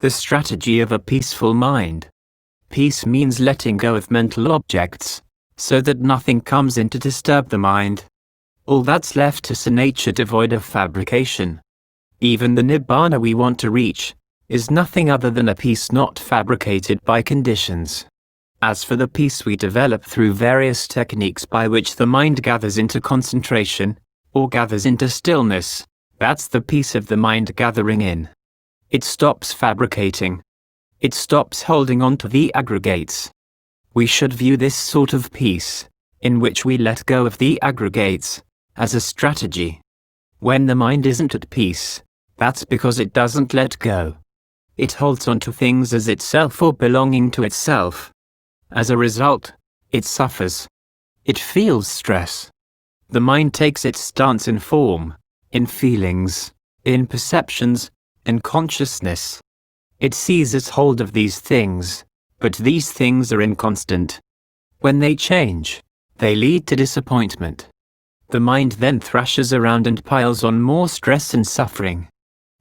The strategy of a peaceful mind. Peace means letting go of mental objects, so that nothing comes in to disturb the mind. All that's left is a nature devoid of fabrication. Even the nibbana we want to reach is nothing other than a peace not fabricated by conditions. As for the peace we develop through various techniques by which the mind gathers into concentration, or gathers into stillness, that's the peace of the mind gathering in. It stops fabricating. It stops holding on to the aggregates. We should view this sort of peace, in which we let go of the aggregates, as a strategy. When the mind isn't at peace, that's because it doesn't let go. It holds on to things as itself or belonging to itself. As a result, it suffers. It feels stress. The mind takes its stance in form, in feelings, in perceptions, in consciousness. It seizes hold of these things, but these things are inconstant. When they change, they lead to disappointment. The mind then thrashes around and piles on more stress and suffering.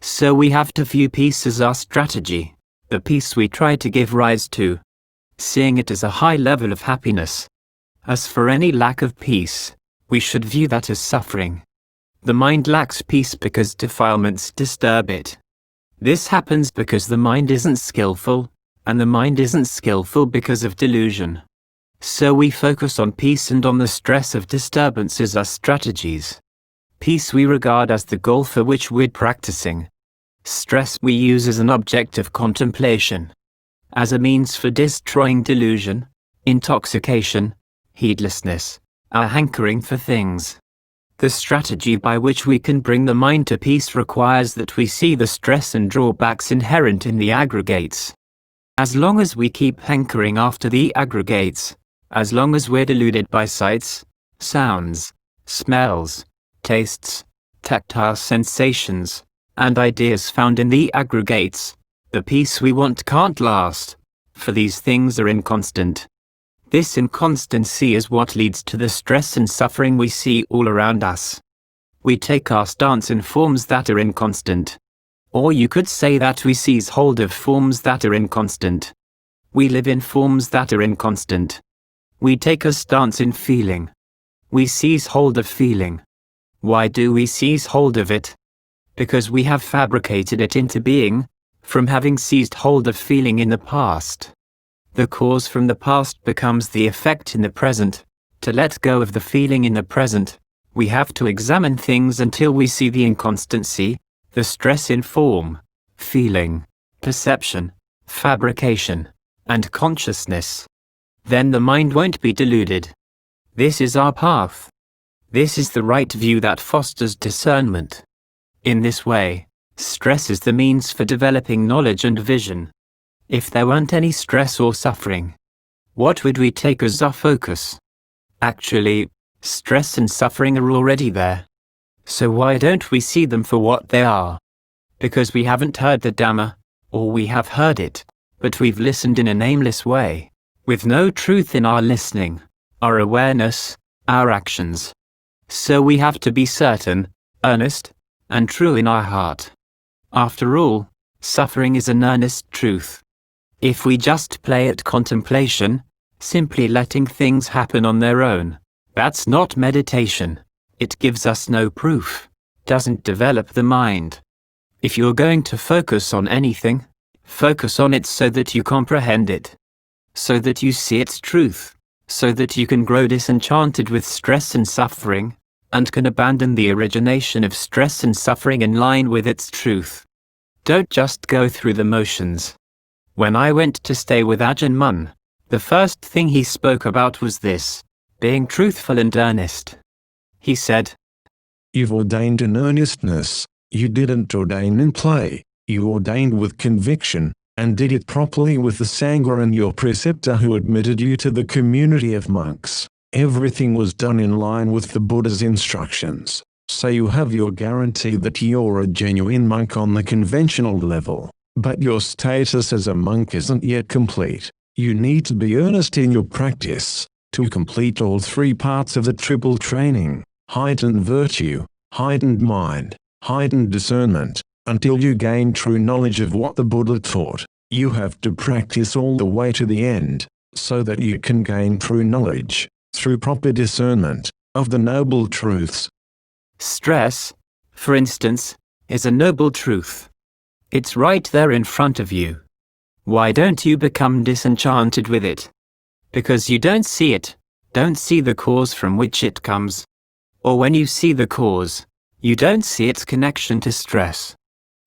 So we have to view peace as our strategy, the peace we try to give rise to, seeing it as a high level of happiness. As for any lack of peace, we should view that as suffering. The mind lacks peace because defilements disturb it. This happens because the mind isn't skillful, and the mind isn't skillful because of delusion. So we focus on peace and on the stress of disturbances as strategies. Peace we regard as the goal for which we're practicing. Stress we use as an object of contemplation, as a means for destroying delusion, intoxication, heedlessness, our hankering for things. The strategy by which we can bring the mind to peace requires that we see the stress and drawbacks inherent in the aggregates. As long as we keep hankering after the aggregates, as long as we're deluded by sights, sounds, smells, tastes, tactile sensations, and ideas found in the aggregates, the peace we want can't last, for these things are inconstant. This inconstancy is what leads to the stress and suffering we see all around us. We take our stance in forms that are inconstant. Or you could say that we seize hold of forms that are inconstant. We live in forms that are inconstant. We take a stance in feeling. We seize hold of feeling. Why do we seize hold of it? Because we have fabricated it into being, from having seized hold of feeling in the past. The cause from the past becomes the effect in the present. To let go of the feeling in the present, we have to examine things until we see the inconstancy, the stress in form, feeling, perception, fabrication, and consciousness. Then the mind won't be deluded. This is our path. This is the right view that fosters discernment. In this way, stress is the means for developing knowledge and vision. If there weren't any stress or suffering, what would we take as our focus? Actually, stress and suffering are already there. So why don't we see them for what they are? Because we haven't heard the Dhamma, or we have heard it, but we've listened in a nameless way, with no truth in our listening, our awareness, our actions. So we have to be certain, earnest, and true in our heart. After all, suffering is an earnest truth. If we just play at contemplation, simply letting things happen on their own, that's not meditation. It gives us no proof, doesn't develop the mind. If you're going to focus on anything, focus on it so that you comprehend it, so that you see its truth, so that you can grow disenchanted with stress and suffering, and can abandon the origination of stress and suffering in line with its truth. Don't just go through the motions. When I went to stay with Ajahn Mun, the first thing he spoke about was this, being truthful and earnest. He said, "You've ordained in earnestness, you didn't ordain in play, you ordained with conviction, and did it properly with the Sangha and your preceptor who admitted you to the community of monks. Everything was done in line with the Buddha's instructions, so you have your guarantee that you're a genuine monk on the conventional level. But your status as a monk isn't yet complete. You need to be earnest in your practice, to complete all three parts of the triple training: heightened virtue, heightened mind, heightened discernment, Until you gain true knowledge of what the Buddha taught, you have to practice all the way to the end, so that you can gain true knowledge, through proper discernment, of the noble truths. Stress, for instance, is a noble truth. It's right there in front of you. Why don't you become disenchanted with it? Because you don't see it, don't see the cause from which it comes. Or when you see the cause, you don't see its connection to stress.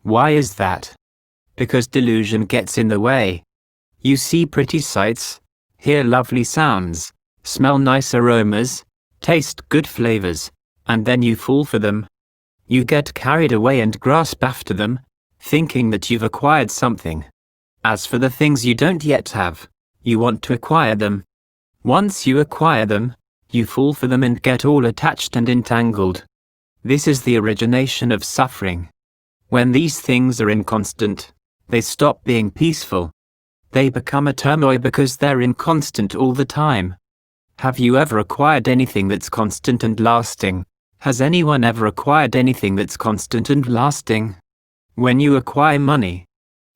Why is that? Because delusion gets in the way. You see pretty sights, hear lovely sounds, smell nice aromas, taste good flavors, and then you fall for them. You get carried away and grasp after them, thinking that you've acquired something. As for the things you don't yet have, you want to acquire them. Once you acquire them, you fall for them and get all attached and entangled. This is the origination of suffering. When these things are inconstant, they stop being peaceful. They become a turmoil because they're inconstant all the time. Have you ever acquired anything that's constant and lasting? Has anyone ever acquired anything that's constant and lasting? When you acquire money,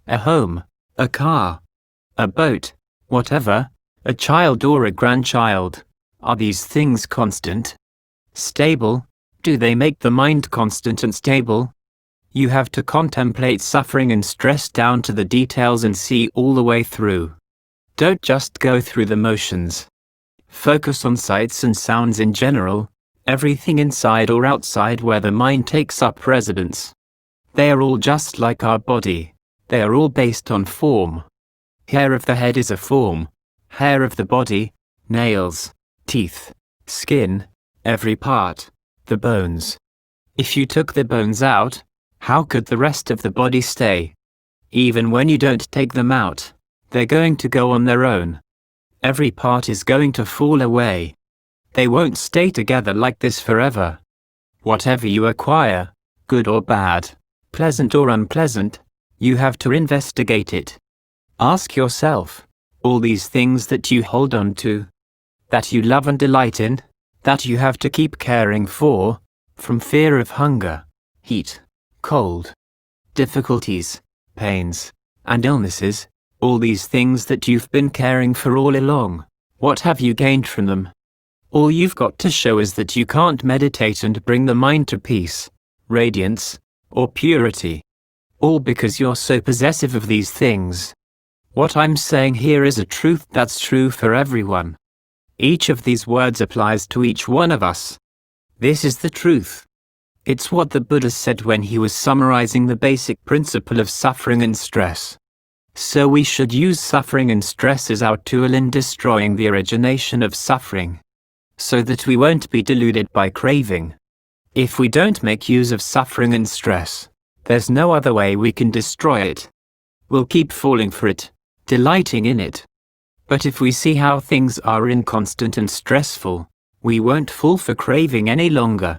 a home, a car, a boat, whatever, a child or a grandchild, are these things constant? Stable? Do they make the mind constant and stable? You have to contemplate suffering and stress down to the details and see all the way through. Don't just go through the motions. Focus on sights and sounds in general, everything inside or outside where the mind takes up residence. They are all just like our body. They are all based on form. Hair of the head is a form. Hair of the body, nails, teeth, skin, every part, the bones. If you took the bones out, how could the rest of the body stay? Even when you don't take them out, they're going to go on their own. Every part is going to fall away. They won't stay together like this forever. Whatever you acquire, good or bad, pleasant or unpleasant, you have to investigate it. Ask yourself, all these things that you hold on to, that you love and delight in, that you have to keep caring for, from fear of hunger, heat, cold, difficulties, pains, and illnesses, all these things that you've been caring for all along, what have you gained from them? All you've got to show is that you can't meditate and bring the mind to peace, radiance, or purity. All because you're so possessive of these things. What I'm saying here is a truth that's true for everyone. Each of these words applies to each one of us. This is the truth. It's what the Buddha said when he was summarizing the basic principle of suffering and stress. So we should use suffering and stress as our tool in destroying the origination of suffering, so that we won't be deluded by craving. If we don't make use of suffering and stress, there's no other way we can destroy it. We'll keep falling for it, delighting in it. But if we see how things are inconstant and stressful, we won't fall for craving any longer.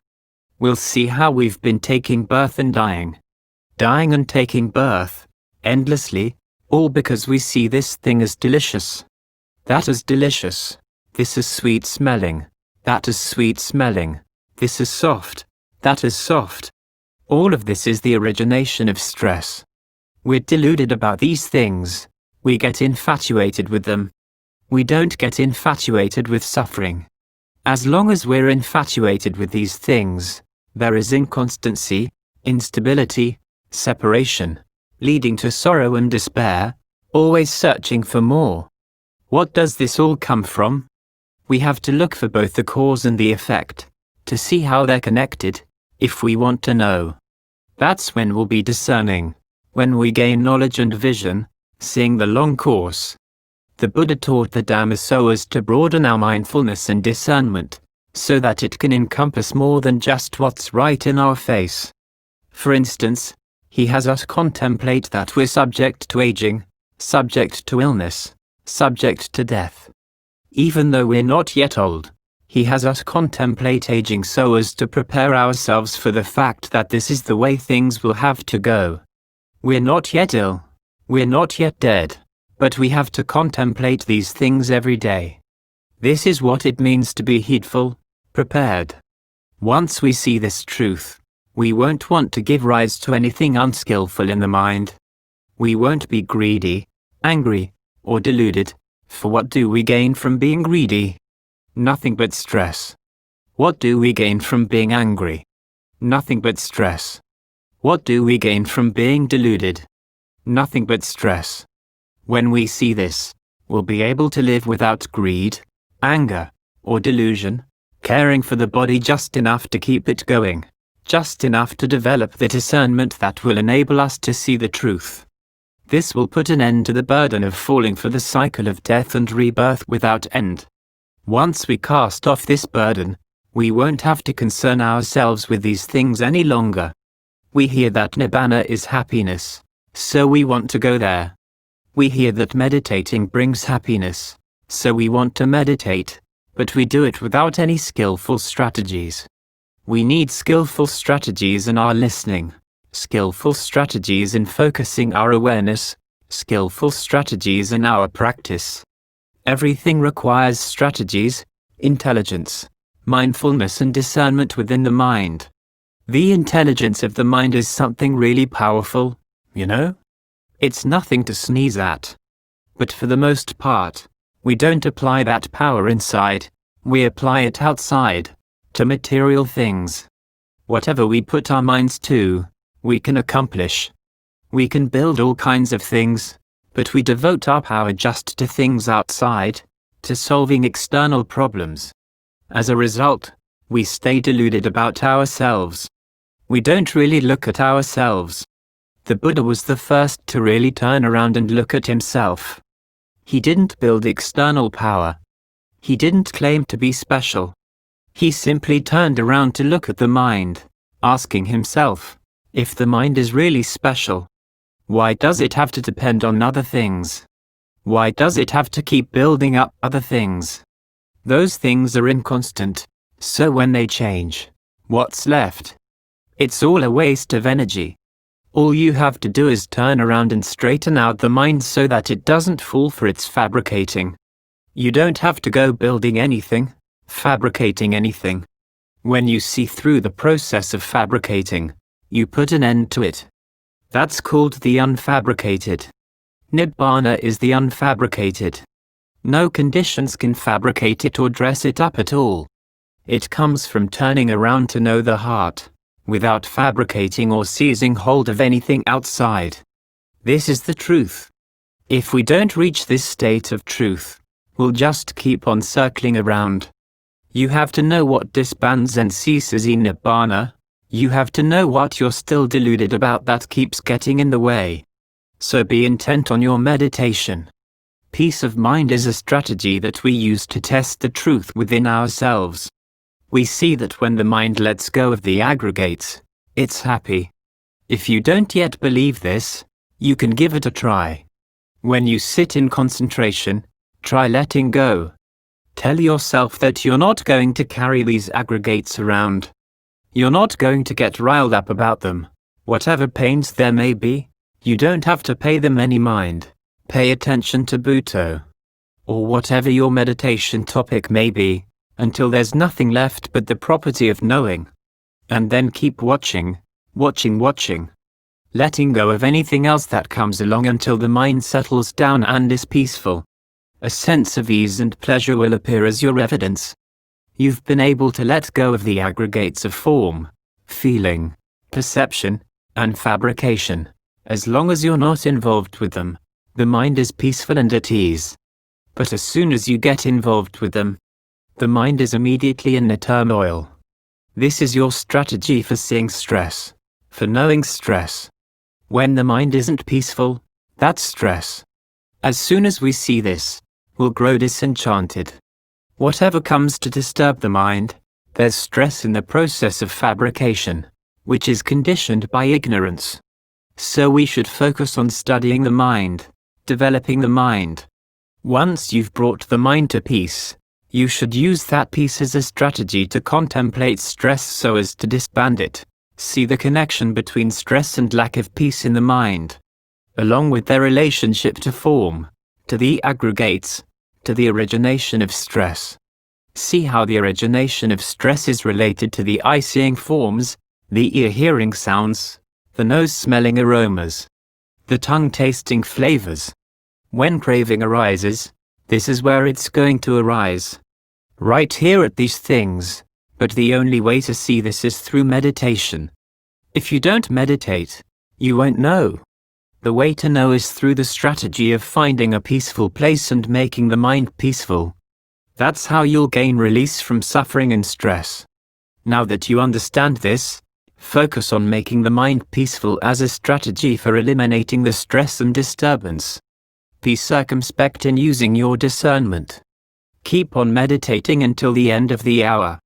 We'll see how we've been taking birth and dying and taking birth, endlessly, all because we see this thing as delicious. That is delicious. This is sweet smelling. That is sweet smelling. This is soft. That is soft. All of this is the origination of stress. We're deluded about these things. We get infatuated with them. We don't get infatuated with suffering. As long as we're infatuated with these things, there is inconstancy, instability, separation, leading to sorrow and despair, always searching for more. What does this all come from? We have to look for both the cause and the effect, to see how they're connected, if we want to know. That's when we'll be discerning, when we gain knowledge and vision, seeing the long course. The Buddha taught the Dhamma so as to broaden our mindfulness and discernment, so that it can encompass more than just what's right in our face. For instance, he has us contemplate that we're subject to aging, subject to illness, subject to death. Even though we're not yet old, he has us contemplate aging so as to prepare ourselves for the fact that this is the way things will have to go. We're not yet ill, we're not yet dead, but we have to contemplate these things every day. This is what it means to be heedful, prepared. Once we see this truth, We won't want to give rise to anything unskillful in the mind. We won't be greedy, angry, or deluded, for what do we gain from being greedy? Nothing but stress. What do we gain from being angry? Nothing but stress. What do we gain from being deluded? Nothing but stress. When we see this, we'll be able to live without greed, anger, or delusion, caring for the body just enough to keep it going, just enough to develop the discernment that will enable us to see the truth. This will put an end to the burden of falling for the cycle of death and rebirth without end. Once we cast off this burden, we won't have to concern ourselves with these things any longer. We hear that nibbana is happiness, so we want to go there. We hear that meditating brings happiness, so we want to meditate, but we do it without any skillful strategies. We need skillful strategies in our listening, skillful strategies in focusing our awareness, skillful strategies in our practice. Everything requires strategies, intelligence, mindfulness and discernment within the mind. The intelligence of the mind is something really powerful, you know? It's nothing to sneeze at. But for the most part, we don't apply that power inside, we apply it outside, to material things. Whatever we put our minds to, we can accomplish. We can build all kinds of things, but we devote our power just to things outside, to solving external problems. As a result, we stay deluded about ourselves. We don't really look at ourselves. The Buddha was the first to really turn around and look at himself. He didn't build external power. He didn't claim to be special. He simply turned around to look at the mind, asking himself, if the mind is really special, why does it have to depend on other things? Why does it have to keep building up other things? Those things are inconstant, so when they change, what's left? It's all a waste of energy. All you have to do is turn around and straighten out the mind so that it doesn't fall for its fabricating. You don't have to go building anything, fabricating anything. When you see through the process of fabricating, you put an end to it. That's called the unfabricated. Nibbana is the unfabricated. No conditions can fabricate it or dress it up at all. It comes from turning around to know the heart, without fabricating or seizing hold of anything outside. This is the truth. If we don't reach this state of truth, we'll just keep on circling around. You have to know what disbands and ceases in Nibbana. You have to know what you're still deluded about that keeps getting in the way. So be intent on your meditation. Peace of mind is a strategy that we use to test the truth within ourselves. We see that when the mind lets go of the aggregates, it's happy. If you don't yet believe this, you can give it a try. When you sit in concentration, try letting go. Tell yourself that you're not going to carry these aggregates around. You're not going to get riled up about them. Whatever pains there may be, you don't have to pay them any mind. Pay attention to Bhutto, or whatever your meditation topic may be, until there's nothing left but the property of knowing. And then keep watching, watching. Letting go of anything else that comes along until the mind settles down and is peaceful. A sense of ease and pleasure will appear as your evidence. You've been able to let go of the aggregates of form, feeling, perception, and fabrication. As long as you're not involved with them, the mind is peaceful and at ease. But as soon as you get involved with them, the mind is immediately in a turmoil. This is your strategy for seeing stress, for knowing stress. When the mind isn't peaceful, that's stress. As soon as we see this, we'll grow disenchanted. Whatever comes to disturb the mind, there's stress in the process of fabrication, which is conditioned by ignorance. So we should focus on studying the mind, developing the mind. Once you've brought the mind to peace, you should use that peace as a strategy to contemplate stress so as to disband it. See the connection between stress and lack of peace in the mind, along with their relationship to form, to the aggregates, to the origination of stress. See how the origination of stress is related to the I-seeing forms, the ear hearing sounds, the nose smelling aromas, the tongue tasting flavors. When craving arises, this is where it's going to arise. Right here at these things, but the only way to see this is through meditation. If you don't meditate, you won't know. The way to know is through the strategy of finding a peaceful place and making the mind peaceful. That's how you'll gain release from suffering and stress. Now that you understand this, focus on making the mind peaceful as a strategy for eliminating the stress and disturbance. Be circumspect in using your discernment. Keep on meditating until the end of the hour.